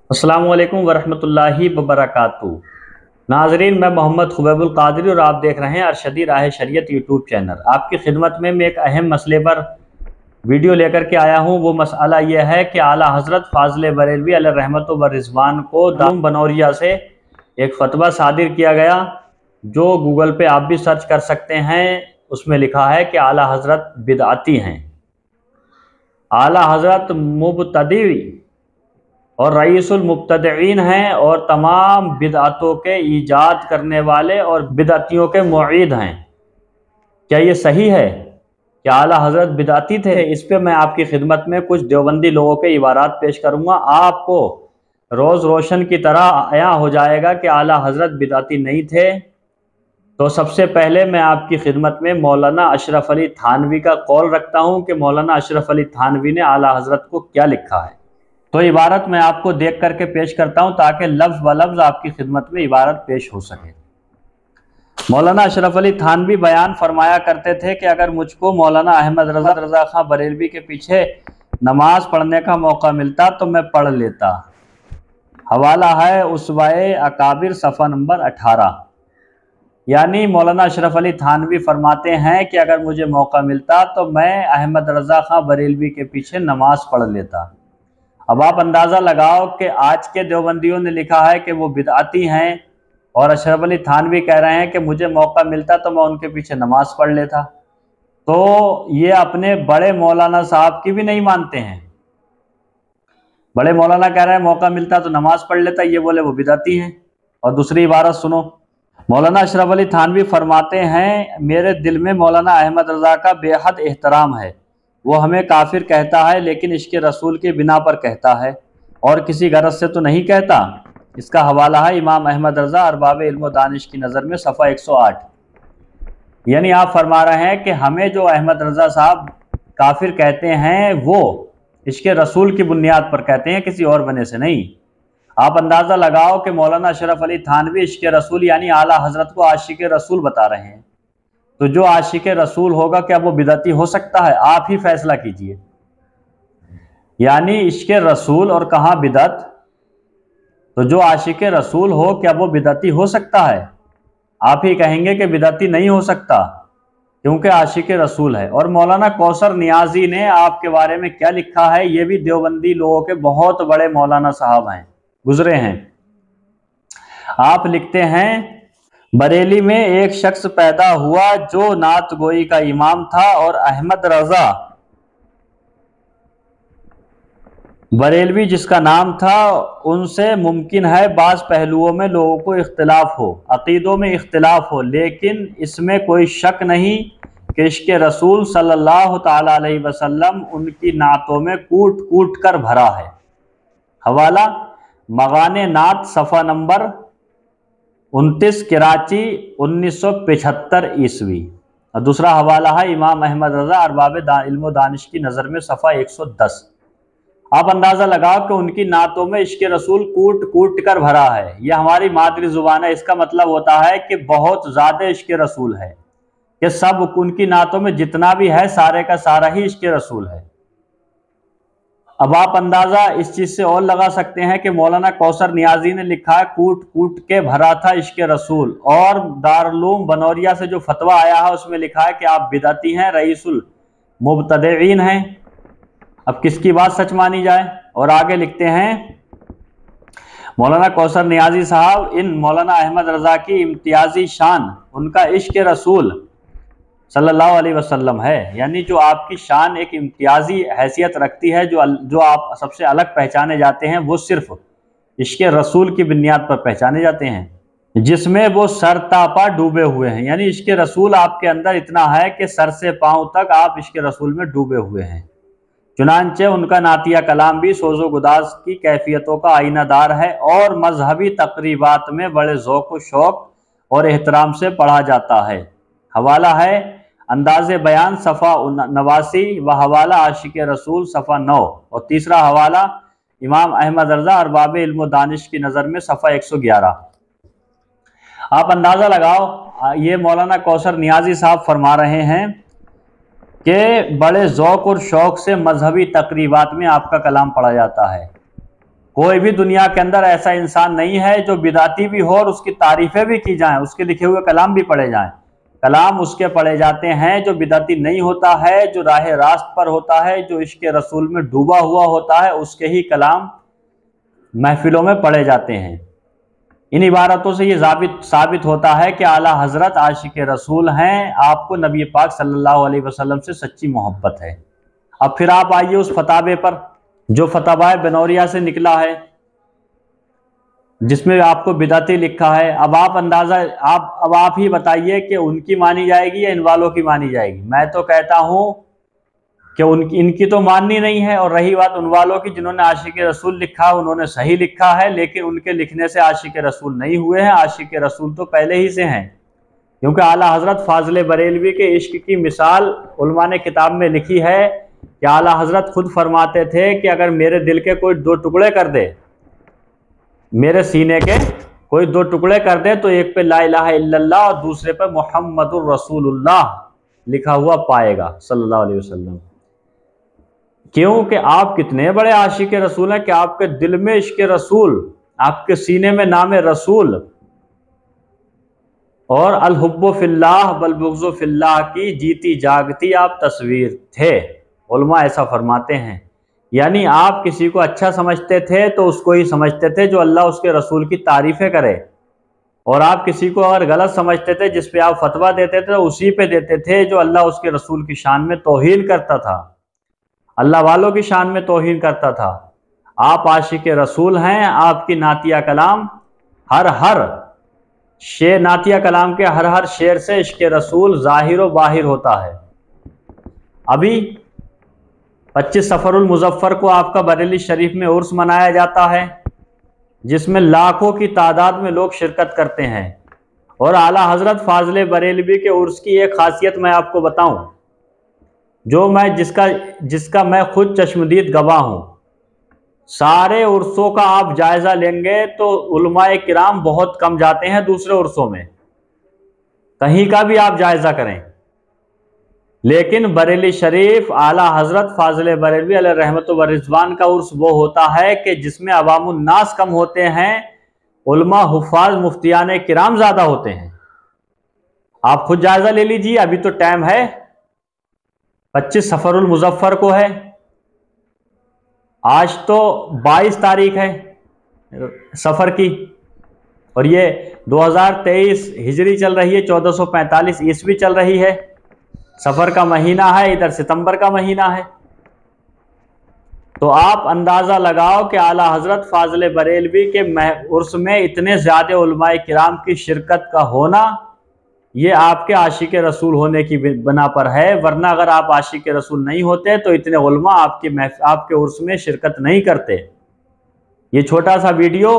अस्सलाम वालेकुम वरहमतुल्लाहि वबरकातुहू। नाजरीन, मैं मोहम्मद खुबैबुल कादरी और आप देख रहे हैं अरशदी राह शरीयत यूट्यूब चैनल। आपकी खिदमत में मैं एक अहम मसले पर वीडियो लेकर के आया हूँ। वो मसला यह है कि आला हज़रत फाज़िल बरेलवी अलैहि रहमत व रिज़वान को दारुल बनौरिया से एक फ़तवा सादिर किया गया, जो गूगल पे आप भी सर्च कर सकते हैं। उसमें लिखा है कि आला हज़रत बिदअती हैं, आला हज़रत मुब्तदी और रईसुल मुब्तदईन हैं और तमाम बिदअतों के ईजाद करने वाले और बिदअतियों के मुईद हैं। क्या ये सही है कि आला हज़रत बिदअती थे? इस पे मैं आपकी खिदमत में कुछ देवबंदी लोगों के इबारात पेश करूँगा। आपको रोज़ रोशन की तरह आया हो जाएगा कि आला हज़रत बिदअती नहीं थे। तो सबसे पहले मैं आपकी खिदमत में मौलाना अशरफ अली थानवी का कौल रखता हूँ कि मौलाना अशरफ अली थानवी ने आला हज़रत को क्या लिखा है। तो इबारत मैं आपको देख करके पेश करता हूँ ताकि लफ्ज़ ब लफ्ज़ आपकी खिदमत में इबारत पेश हो सके। मौलाना अशरफ अली थानवी बयान फरमाया करते थे कि अगर मुझको मौलाना अहमद रज़ा खां बरेलवी के पीछे नमाज पढ़ने का मौका मिलता तो मैं पढ़ लेता। हवाला है उसवाए अकाबिर सफ़ा नंबर 18। यानी मौलाना अशरफ अली थानवी फरमाते हैं कि अगर मुझे मौका मिलता तो मैं अहमद रज़ा खां बरेलवी के पीछे नमाज पढ़ लेता। अब आप अंदाज़ा लगाओ कि आज के देवबंदियों ने लिखा है कि वो बिदअती हैं और अशरफ अली थानवी कह रहे हैं कि मुझे मौका मिलता तो मैं उनके पीछे नमाज पढ़ लेता। तो ये अपने बड़े मौलाना साहब की भी नहीं मानते हैं। बड़े मौलाना कह रहे हैं मौका मिलता तो नमाज पढ़ लेता, ये बोले वो बिदअती हैं। और दूसरी इबारत सुनो, मौलाना अशरफ अली थानवी फरमाते हैं मेरे दिल में मौलाना अहमद रज़ा का बेहद एहतराम है। वो हमें काफिर कहता है लेकिन इश्क़ रसूल की बिना पर कहता है और किसी गरज से तो नहीं कहता। इसका हवाला है इमाम अहमद रज़ा अरबाब इल्म व दानिश की नज़र में सफ़ा 108। यानी आप फरमा रहे हैं कि हमें जो अहमद रज़ा साहब काफिर कहते हैं वो इश्क़ रसूल की बुनियाद पर कहते हैं, किसी और वजह से नहीं। आप अंदाज़ा लगाओ कि मौलाना अशरफ अली थानवी इश्क़ रसूल यानी आला हज़रत को आशिक़ रसूल बता रहे हैं। तो जो आशिक़ रसूल होगा क्या वो बिदअती हो सकता है? आप ही फैसला कीजिए। यानी इश्क़ रसूल और कहाँ बिदअत? तो जो आशिक़ रसूल हो क्या वो बिदअती हो सकता है? आप ही कहेंगे कि बिदअती नहीं हो सकता क्योंकि आशिक़ रसूल है। और मौलाना कौसर नियाज़ी ने आपके बारे में क्या लिखा है, ये भी देवबंदी लोगों के बहुत बड़े मौलाना साहब हैं, गुजरे हैं। आप लिखते हैं बरेली में एक शख्स पैदा हुआ जो नात गोई का इमाम था और अहमद रज़ा बरेलवी जिसका नाम था, उनसे मुमकिन है बाज़ पहलुओं में लोगों को इख्तिलाफ हो, अक़ीदों में इख्तिलाफ हो, लेकिन इसमें कोई शक नहीं कि इश्क़ रसूल सल्लल्लाहु ताला अलैहि वसल्लम उनकी नातों में कूट कूट कर भरा है। हवाला मगाने नात सफ़ा नंबर 29 कराची 1975 ईस्वी। और दूसरा हवाला है इमाम अहमद रज़ा अरबाब इल्म व दानिश की नज़र में सफ़ा 110। आप अंदाज़ा लगाओ कि उनकी नातों में इश्क़ रसूल कूट कूट कर भरा है। यह हमारी मादरी ज़ुबान है। इसका मतलब होता है कि बहुत ज़्यादा इश्क़ रसूल है, कि सब उनकी नातों में जितना भी है सारे का सारा ही इश्क़ रसूल है। अब आप अंदाज़ा इस चीज़ से और लगा सकते हैं कि मौलाना कौसर नियाज़ी ने लिखा है कूट कूट के भरा था इश्क़ रसूल, और दारुल बनौरिया से जो फतवा आया है उसमें लिखा है कि आप बिदअती हैं, रईसुल मुब्तदईन हैं। अब किसकी बात सच मानी जाए? और आगे लिखते हैं मौलाना कौसर नियाज़ी साहब, इन मौलाना अहमद रज़ा की इम्तियाज़ी शान उनका इश्क़ रसूल सल्लल्लाहु अलैहि वसल्लम है। यानी जो आपकी शान एक इम्तियाजी हैसियत रखती है, जो आप सबसे अलग पहचाने जाते हैं, वो सिर्फ इश्क़ रसूल की बुनियाद पर पहचाने जाते हैं, जिसमें वो सरतापा डूबे हुए हैं। यानी इश्क़ रसूल आपके अंदर इतना है कि सर से पाँव तक आप इश्क़ रसूल में डूबे हुए हैं। चुनांचे उनका नातिया कलाम भी सोज़ो गुदास की कैफियतों का आईनादार है और मजहबी तकरीबात में बड़े ज़ौक़ व शौक़ और एहतराम से पढ़ा जाता है। हवाला है अंदाज़े बयान सफ़ा 89 व हवाला आशिक़ रसूल सफ़ा 9। और तीसरा हवाला इमाम अहमद रज़ा अरबाब इल्म व दानिश की नज़र में सफ़ा 111। आप अंदाज़ा लगाओ, ये मौलाना कौसर नियाज़ी साहब फरमा रहे हैं कि बड़े ज़ौक़ और शौक़ से मजहबी तकरीबात में आपका कलाम पढ़ा जाता है। कोई भी दुनिया के अंदर ऐसा इंसान नहीं है जो बिदाती भी हो और उसकी तारीफें भी की जाएं, उसके लिखे हुए कलाम भी पढ़े जाएं। कलाम उसके पढ़े जाते हैं जो बिदाती नहीं होता है, जो राह रास्त पर होता है, जो इश्क रसूल में डूबा हुआ होता है, उसके ही कलाम महफिलों में पढ़े जाते हैं। इन इबारतों से ये साबित होता है कि आला हजरत आशिक रसूल हैं, आपको नबी पाक सल्लल्लाहु अलैहि वसल्लम से सच्ची मोहब्बत है। अब फिर आप आइए उस फतावे पर जो फतावा बनौरिया से निकला है, जिसमें आपको बिदाती लिखा है। अब आप ही बताइए कि उनकी मानी जाएगी या इन वालों की मानी जाएगी। मैं तो कहता हूं कि इनकी तो माननी नहीं है। और रही बात उन वालों की जिन्होंने आशिक रसूल लिखा, उन्होंने सही लिखा है, लेकिन उनके लिखने से आशिक रसूल नहीं हुए हैं। आशिक रसूल तो पहले ही से हैं, क्योंकि आला हजरत फाजिल बरेलवी के इश्क की मिसाल उलमा ने किताब में लिखी है कि आला हजरत खुद फरमाते थे कि अगर मेरे दिल के कोई दो टुकड़े कर दे, मेरे सीने के कोई दो टुकड़े कर दे, तो एक पे ला इलाहा इल्लल्लाह और दूसरे पे मुहम्मदुर रसूलुल्लाह लिखा हुआ पाएगा सल्लल्लाहु अलैहि वसल्लम। क्योंकि आप कितने बड़े आशिक रसूल हैं कि आपके दिल में इश्क रसूल, आपके सीने में नाम रसूल और अल हुब्बु फिल्लाह बल बुग़्ज़ु फिल्लाह की जीती जागती आप तस्वीर थे। उलमा ऐसा फरमाते हैं, यानी आप किसी को अच्छा समझते थे तो उसको ही समझते थे जो अल्लाह उसके रसूल की तारीफ़ें करे, और आप किसी को अगर गलत समझते थे, जिस पे आप फतवा देते थे, तो उसी पे देते थे जो अल्लाह उसके रसूल की शान में तौहीन करता था, अल्लाह वालों की शान में तौहीन करता था। आप आशिक रसूल हैं, आपकी नातिया कलाम नातिया कलाम के हर शेर से इश्क रसूल ज़ाहिर व बाहिर होता है। अभी 25 सफरुल मुज़फ़्फ़र को आपका बरेली शरीफ में उर्स मनाया जाता है, जिसमें लाखों की तादाद में लोग शिरकत करते हैं। और आला हजरत फाजिल बरेलवी के उर्स की एक खासियत मैं आपको बताऊं, जिसका मैं खुद चश्मदीद गवाह हूं। सारे उर्सों का आप जायजा लेंगे तो उलमाए किराम बहुत कम जाते हैं दूसरे उर्सों में, कहीं का भी आप जायजा करें। लेकिन बरेली शरीफ आला हजरत फाजिल बरेलवी अलैहि रहमत व रिज़वान का उर्स वो होता है कि जिसमें अवामुन नास कम होते हैं, उलमा हुफ़ाज़ मुफ्तियान किराम ज़्यादा होते हैं। आप खुद जायजा ले लीजिए, अभी तो टाइम है, 25 सफरुल मुज़फ़्फ़र को है, आज तो 22 तारीख है सफ़र की, और ये 2023 हिजरी चल रही है, 1445 ईस्वी चल रही है। सफ़र का महीना है, इधर सितंबर का महीना है। तो आप अंदाज़ा लगाओ कि आला हजरत फाजिल बरेलवी के उर्स में इतने ज़्यादा उलमाए किराम की शिरकत का होना, ये आपके आशिक रसूल होने की बना पर है। वरना अगर आप आशिक रसूल नहीं होते तो इतने उलमा आपके उर्स में शिरकत नहीं करते। ये छोटा सा वीडियो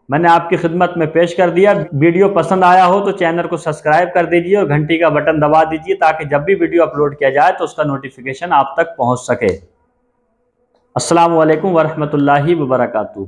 मैंने आपकी खिदमत में पेश कर दिया। वीडियो पसंद आया हो तो चैनल को सब्सक्राइब कर दीजिए और घंटी का बटन दबा दीजिए, ताकि जब भी वीडियो अपलोड किया जाए तो उसका नोटिफिकेशन आप तक पहुंच सके। अस्सलामु अलैकुम वरहमतुल्लाहि वबरकातुहू।